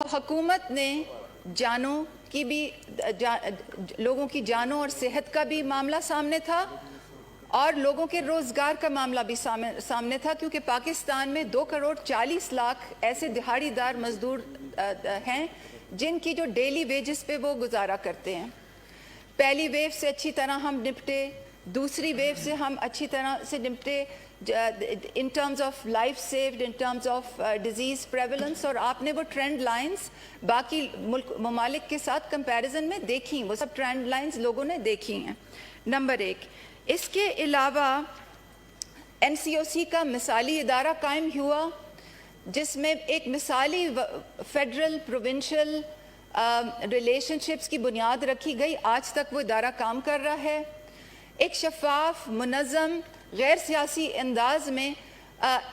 हुकूमत ने जानों की भी लोगों की जानों और सेहत का भी मामला सामने था और लोगों के रोज़गार का मामला भी सामने था, क्योंकि पाकिस्तान में 2 करोड़ 40 लाख ऐसे दिहाड़ीदार मजदूर हैं जिनकी जो डेली वेजेस पे वो गुजारा करते हैं। पहली वेव से अच्छी तरह हम निपटे, दूसरी वेव से हम अच्छी तरह से निपटे in terms of life saved, in terms of disease prevalence, और आपने वो ट्रेंड लाइंस बाकी ममालिक के साथ कंपैरिजन में देखी, वो सब ट्रेंड लाइंस लोगों ने देखी हैं। नंबर 1, इसके अलावा NCOC का मिसाली इदारा कायम हुआ जिसमें एक मिसाली फेडरल प्रोविंशियल रिलेशनशिप्स की बुनियाद रखी गई। आज तक वो इदारा काम कर रहा है। एक शफाफ, मुनज़्ज़म, गैर सियासी अंदाज में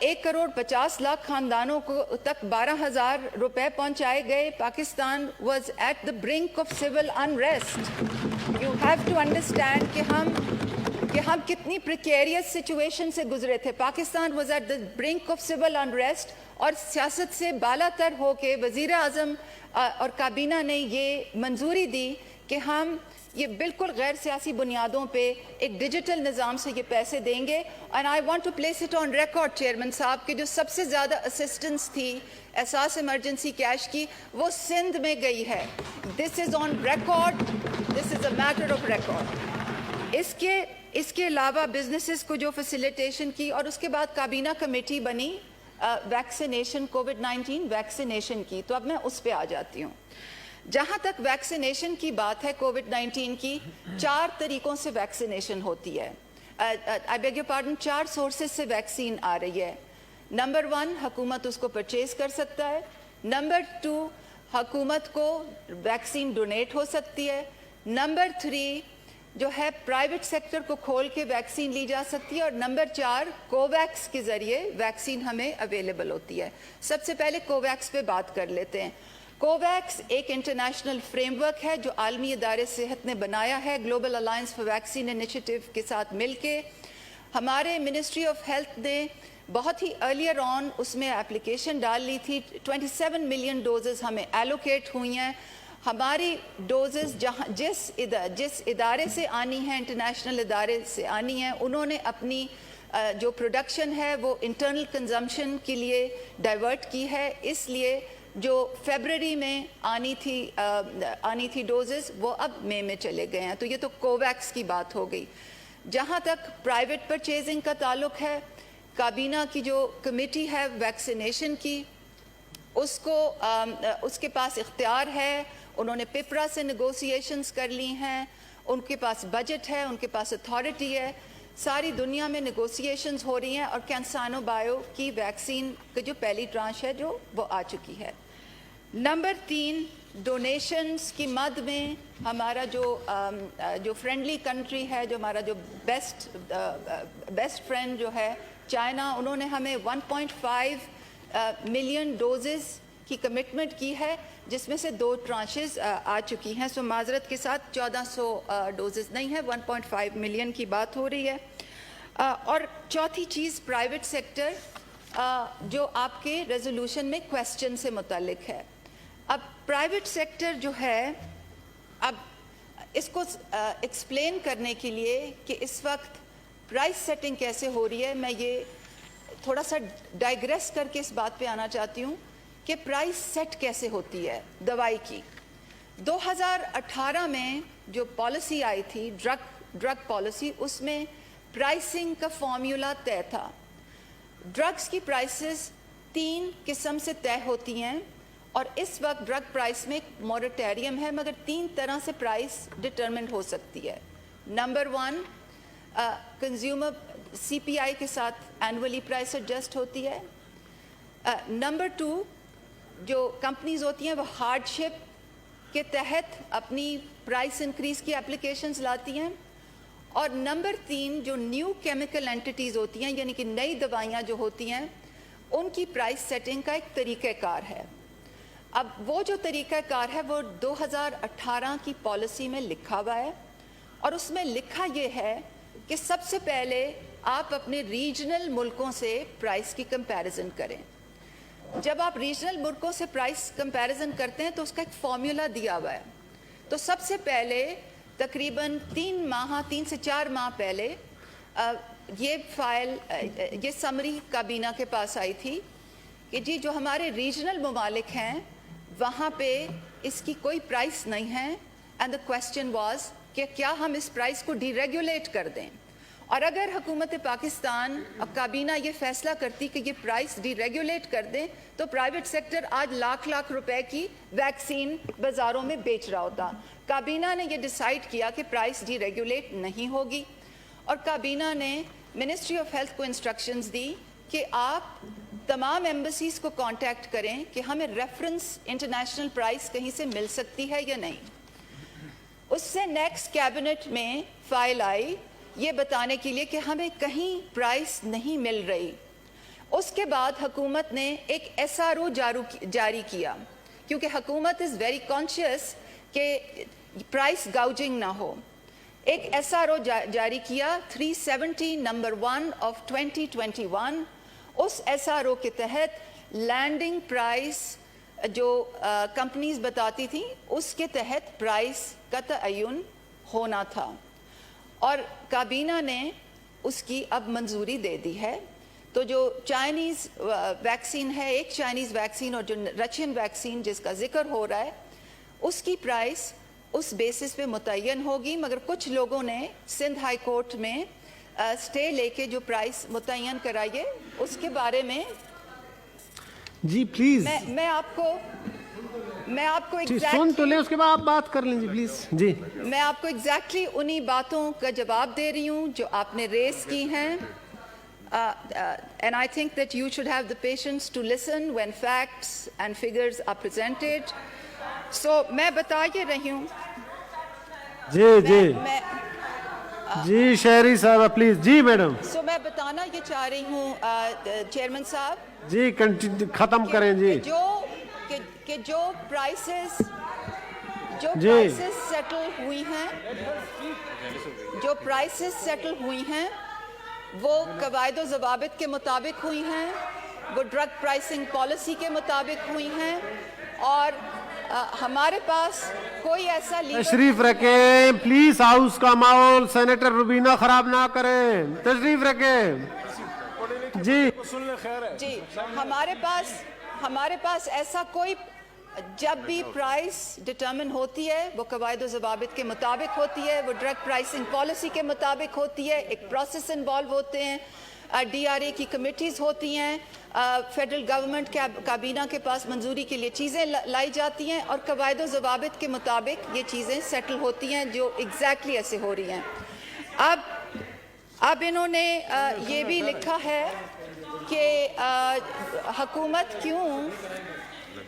1 करोड़ 50 लाख ख़ानदानों को तक 12,000 रुपए पहुँचाए गए। Pakistan was at the brink of civil unrest. You have to understand कि हम कितनी प्रिकेरियस सिचुएशन से गुजरे थे। Pakistan was at the brink of civil unrest और सियासत से बालातर होके वज़ीर आज़म और काबीना ने ये मंजूरी दी कि हम ये बिल्कुल गैर सियासी बुनियादों पे एक डिजिटल निज़ाम से ये पैसे देंगे। And I want to place it on record chairman साहब के जो सबसे ज़्यादा असिस्टेंस थी एहसास इमरजेंसी कैश की, वो सिंध में गई है। This is on record, this is a matter of record. इसके अलावा बिजनेसेस को जो फैसिलिटेशन की, और उसके बाद काबीना कमेटी बनी वैक्सीनेशन, कोविड-19 वैक्सीनेशन की। तो अब मैं उस पर आ जाती हूँ। जहाँ तक वैक्सीनेशन की बात है, कोविड-19 की 4 तरीक़ों से वैक्सीनेशन होती है। I beg your pardon, 4 sources से वैक्सीन आ रही है। नंबर 1, हुकूमत उसको परचेज कर सकता है। नंबर 2, हुकूमत को वैक्सीन डोनेट हो सकती है। नंबर 3 जो है प्राइवेट सेक्टर को खोल के वैक्सीन ली जा सकती है। और नंबर 4, कोवैक्स के ज़रिए वैक्सीन हमें अवेलेबल होती है। सबसे पहले कोवैक्स पे बात कर लेते हैं। कोवैक्स एक इंटरनेशनल फ्रेमवर्क है जो आलमी इदारे सेहत ने बनाया है, global alliance for vaccine initiative के साथ मिलके। हमारे मिनिस्ट्री ऑफ हेल्थ ने बहुत ही अर्लियर ऑन उसमें एप्लीकेशन डाल ली थी। 27 मिलियन डोजेज़ हमें एलोकेट हुई हैं। हमारी डोजेज़ जिस इदारे से आनी है, इंटरनेशनल इदारे से आनी है, उन्होंने अपनी जो प्रोडक्शन है वो इंटरनल कंजम्पशन के लिए डाइवर्ट की है। इसलिए जो फरवरी में आनी थी डोजेज़, वो अब मई में चले गए हैं। तो ये तो कोवैक्स की बात हो गई। जहाँ तक प्राइवेट परचेजिंग का ताल्लुक है, काबीना की जो कमेटी है वैक्सीनेशन की, उसके पास इख्तियार है। उन्होंने पिपरा से नेगोशिएशंस कर ली हैं, उनके पास बजट है, उनके पास अथॉरिटी है। सारी दुनिया में नेगोशिएशंस हो रही हैं और कैंसानो बायो की वैक्सीन की जो पहली ट्रांच है जो वो आ चुकी है। नंबर 3, डोनेशंस की मद में हमारा जो फ्रेंडली कंट्री है, जो हमारा जो बेस्ट फ्रेंड जो है चाइना, उन्होंने हमें 1.5 मिलियन डोजेज़ की कमिटमेंट की है, जिसमें से 2 ट्रांचेस आ चुकी हैं। सो माजरत के साथ 1400 डोजेज़ नहीं है, 1.5 मिलियन की बात हो रही है। और चौथी चीज़ प्राइवेट सेक्टर, जो आपके रेजोल्यूशन में क्वेश्चन से मुतालिक है। अब प्राइवेट सेक्टर जो है, अब इसको एक्सप्लेन करने के लिए कि इस वक्त प्राइस सेटिंग कैसे हो रही है, मैं ये थोड़ा सा डाइग्रेस करके इस बात पे आना चाहती हूँ कि प्राइस सेट कैसे होती है दवाई की। 2018 में जो पॉलिसी आई थी, ड्रग पॉलिसी, उसमें प्राइसिंग का फॉर्मूला तय था। ड्रग्स की प्राइसेस 3 किस्म से तय होती हैं और इस वक्त ड्रग प्राइस में मॉरेटोरियम है, मगर 3 तरह से प्राइस डिटरमिन हो सकती है। नंबर 1, कंज्यूमर CPI के साथ एनुअली प्राइस एडजस्ट होती है। नंबर 2, जो कंपनीज होती हैं वो हार्डशिप के तहत अपनी प्राइस इंक्रीज़ की एप्लीकेशंस लाती हैं। और नंबर 3, जो न्यू केमिकल एंटिटीज़ होती हैं, यानी कि नई दवाइयाँ जो होती हैं, उनकी प्राइस सेटिंग का एक तरीक़ाकार है। अब वो जो तरीक़ाकार है वो 2018 की पॉलिसी में लिखा हुआ है, और उसमें लिखा ये है कि सबसे पहले आप अपने रीजनल मुल्कों से प्राइस की कंपैरिजन करें। जब आप रीजनल मुल्कों से प्राइस कंपैरिजन करते हैं तो उसका एक फॉर्मूला दिया हुआ है। तो सबसे पहले तकरीबन 3 से 4 माह पहले ये समरी काबीना के पास आई थी कि जी जो हमारे रीजनल ममालिक हैं वहाँ पे इसकी कोई प्राइस नहीं है, एंड द क्वेश्चन वाज कि क्या हम इस प्राइस को डीरेगुलेट कर दें। और अगर हुकूमत पाकिस्तान और काबीना ये फैसला करती कि ये प्राइस डीरेगुलेट कर दें तो प्राइवेट सेक्टर आज लाख रुपए की वैक्सीन बाज़ारों में बेच रहा होता। काबीना ने ये डिसाइड किया कि प्राइस डीरेगुलेट नहीं होगी, और काबीना ने मिनिस्ट्री ऑफ हेल्थ को इंस्ट्रक्शंस दी कि आप तमाम एम्बेसीज़ को कांटेक्ट करें कि हमें रेफरेंस इंटरनेशनल प्राइस कहीं से मिल सकती है या नहीं। उससे नेक्स्ट कैबिनेट में फाइल आई ये बताने के लिए कि हमें कहीं प्राइस नहीं मिल रही। उसके बाद हुकूमत ने एक SRO जारी किया, क्योंकि हुकूमत इज़ वेरी कॉन्शियस कि प्राइस गाउजिंग ना हो। एक SRO जारी किया 370 नंबर 1 ऑफ 2021। उस SRO के तहत लैंडिंग प्राइस जो कंपनीज बताती थी उसके तहत प्राइस का तयन होना था, और काबीना ने उसकी अब मंजूरी दे दी है। तो जो चाइनीज़ वैक्सीन है, एक चाइनीज़ वैक्सीन और जो रशियन वैक्सीन जिसका जिक्र हो रहा है, उसकी प्राइस उस बेसिस पे मुतय्यन होगी। मगर कुछ लोगों ने सिंध हाई कोर्ट में स्टे लेके जो प्राइस मुतय्यन कराइए उसके बारे में जी प्लीज मैं आपको सुन तो ले, उसके बाद आप बात कर लें जी प्लीज। जी मैं आपको एग्जैक्टली उन्हीं बातों का जवाब दे रही हूँ जो आपने रेस की हैं, and I think that you should have the patience to listen when facts and figures are presented. So मैं बता ये रही हूँ जी शहरी साहब प्लीज। Ji madam. सो मैं बताना ये चाह रही हूँ चेयरमैन साहब जी खत्म करें जी। कि जो प्राइसेस सेटल हुई हैं वो कवायद व ज़वाबित के मुताबिक हुई हैं, वो ड्रग प्राइसिंग पॉलिसी के मुताबिक हुई हैं, और हमारे पास कोई ऐसा तशरीफ रखें प्लीज, हाउस का माहौल सेनेटर रुबीना खराब ना करें। तशरीफ रखें जी। हमारे पास ऐसा कोई, जब भी प्राइस डिटर्मिन होती है वो कवायद व ज़वाबित के मुताबिक होती है, वो ड्रग प्राइसिंग पॉलिसी के मुताबिक होती है, एक प्रोसेस इन्वॉल्व होते हैं, DRA की कमिटीज़ होती हैं, फेडरल गवर्नमेंट काबीना के पास मंजूरी के लिए चीज़ें लाई जाती हैं, और कवायद व ज़वाबित के मुताबिक ये चीज़ें सेटल होती हैं जो एग्जैक्टली ऐसे हो रही हैं। अब इन्होंने ये भी लिखा है कि हुकूमत क्यों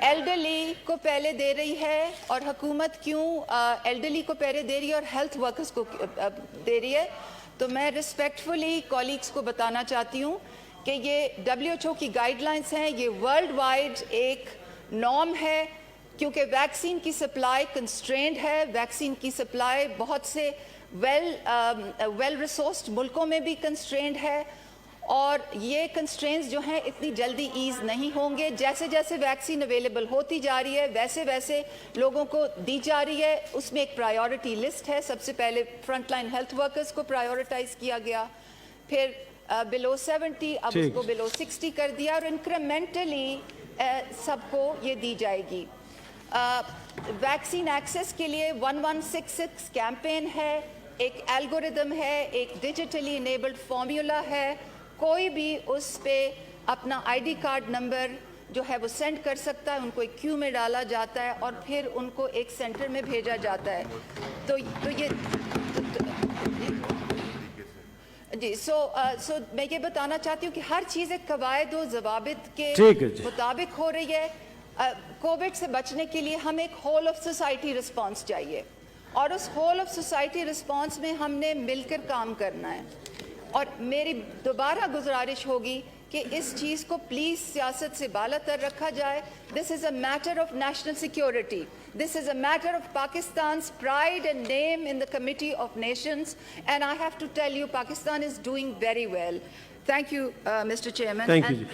एल्डरली को पहले दे रही है, और हुकूमत क्यों एल्डरली को पहले दे रही है और हेल्थ वर्कर्स को दे रही है। तो मैं रिस्पेक्टफुली कॉलीग्स को बताना चाहती हूँ कि ये WHO की गाइडलाइंस हैं, ये वर्ल्ड वाइड एक नॉर्म है, क्योंकि वैक्सीन की सप्लाई कंस्ट्रेंड है। वैक्सीन की सप्लाई बहुत से वेल रिसोर्स्ड मुल्कों में भी कंस्ट्रेंड है, और ये कंस्ट्रेंट्स जो हैं इतनी जल्दी ईज़ नहीं होंगे। जैसे जैसे वैक्सीन अवेलेबल होती जा रही है वैसे वैसे लोगों को दी जा रही है। उसमें एक प्रायोरिटी लिस्ट है, सबसे पहले फ्रंटलाइन हेल्थ वर्कर्स को प्रायोरिटाइज किया गया, फिर बिलो 70, अब उसको बिलो 60 कर दिया, और इंक्रीमेंटली सबको ये दी जाएगी। वैक्सीन एक्सेस के लिए 1166 कैंपेन है, एक एल्गोरिदम है, एक डिजिटली इनेबल्ड फॉर्मूला है। कोई भी उस पे अपना ID कार्ड नंबर जो है वो सेंड कर सकता है, उनको एक क्यू में डाला जाता है और फिर उनको एक सेंटर में भेजा जाता है। तो ये जी सो मैं ये बताना चाहती हूँ कि हर चीज़ एक कवायद व ज़वाबित के मुताबिक हो रही है। कोविड से बचने के लिए हमें एक होल ऑफ सोसाइटी रिस्पॉन्स चाहिए, और उस होल ऑफ सोसाइटी रिस्पॉन्स में हमने मिलकर काम करना है। और मेरी दोबारा गुजारिश होगी कि इस चीज़ को प्लीज़ सियासत से बालातर रखा जाए। This is a matter of national security, this is a matter of Pakistan's pride and name in the Committee of Nations, and I have to tell you Pakistan is doing very well. Thank you, Mr. Chairman. Thank you.